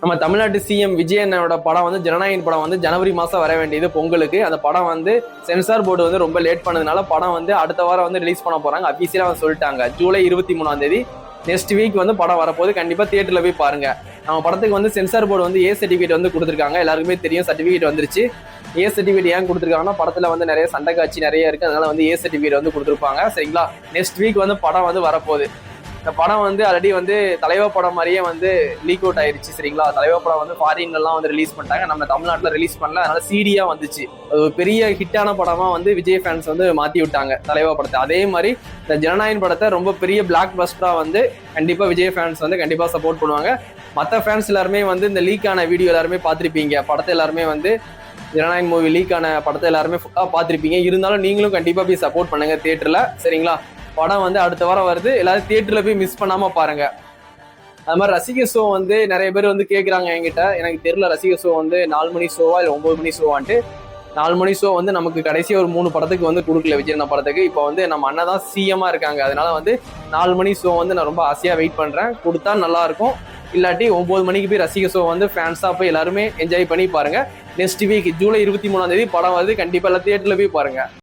நம்ம தமிழ்நாட்டு சிஎம் விஜயனோட படம் வந்து ஜனநாயகன் படம் வந்து ஜனவரி மாசம் வர வேண்டியது பொங்கலுக்கு. அந்த படம் வந்து சென்சார் போர்டு வந்து ரொம்ப லேட் பண்ணதுனால படம் வந்து அடுத்த வாரம் வந்து ரிலீஸ் பண்ண போறாங்க. அபிஷியலா வந்து சொல்லிட்டாங்க ஜூலை 23 நெக்ஸ்ட் வீக் வந்து படம் வரப்போது. கண்டிப்பா தியேட்டர்ல போய் பாருங்க. நம்ம படத்துக்கு வந்து சென்சார் போர்டு வந்து ஏ சர்டிஃபிகேட் வந்து கொடுத்துருக்காங்க. எல்லாருக்குமே தெரியும் சர்டிஃபிகேட் வந்துருச்சு. ஏ சர்டிஃபிகேட் ஏன் கொடுத்துருக்காங்கன்னா படத்துல வந்து நிறைய சண்டை காட்சி நிறைய இருக்கு, அதனால வந்து ஏ சர்டிஃபிகேட் வந்து கொடுத்துருப்பாங்க. சரிங்களா, நெக்ஸ்ட் வீக் வந்து படம் வந்து வரப்போகுது. இந்த படம் வந்து ஆல்ரெடி வந்து தலைவா படம் மாதிரியே வந்து லீக் அவுட் ஆயிருச்சு. சரிங்களா, தலைவா படம் வந்து ஃபாரின்லாம் வந்து ரிலீஸ் பண்ணிட்டாங்க, நம்ம தமிழ்நாட்டில் ரிலீஸ் பண்ணல. அதனால சீடியா வந்துச்சு. ஒரு பெரிய ஹிட்டான படமா வந்து விஜய் ஃபேன்ஸ் வந்து மாத்தி விட்டாங்க தலைவா படத்தை. அதே மாதிரி இந்த ஜனநாயகன் படத்தை ரொம்ப பெரிய பிளாக் பஸ்டரா வந்து கண்டிப்பா விஜய் ஃபேன்ஸ் வந்து கண்டிப்பா சப்போர்ட் பண்ணுவாங்க. மற்ற ஃபேன்ஸ் எல்லாருமே வந்து இந்த லீக்கான வீடியோ எல்லாருமே பார்த்துருப்பீங்க. படத்தை எல்லாருமே வந்து ஜனநாயகன் மூவி லீக்கான படத்தை எல்லாருமே பார்த்துருப்பீங்க. இருந்தாலும் நீங்களும் கண்டிப்பா போய் சப்போர்ட் பண்ணுங்க தியேட்டர்ல. சரிங்களா, படம் வந்து அடுத்த வாரம் வருது. எல்லாரும் தியேட்டர்ல போய் மிஸ் பண்ணாம பாருங்க. அது மாதிரி ரசிகர் ஷோ வந்து நிறைய பேர் வந்து கேட்குறாங்க என்கிட்ட. எனக்கு தெரியல ரசிகர் ஷோ வந்து 4 மணி ஷோவா இல்லை 9 மணி ஷோவான்ட்டு. 4 மணி ஷோ வந்து நமக்கு கடைசியாக ஒரு 3 படத்துக்கு வந்து கொடுக்கல விஜய் படத்துக்கு. இப்போ வந்து நம்ம அண்ணன் தான் சிஎம்மா இருக்காங்க. அதனால வந்து 4 மணி ஷோ வந்து நான் ரொம்ப ஆசையா வெயிட் பண்றேன். கொடுத்தா நல்லா இருக்கும். இல்லாட்டி 9 மணிக்கு போய் ரசிகர் ஷோ வந்து ஃபேன்ஸா போய் எல்லாருமே என்ஜாய் பண்ணி பாருங்க. நெக்ஸ்ட் வீக் ஜூலை 23 படம் வருது. கண்டிப்பா எல்லாம் தியேட்டர்ல போய் பாருங்க.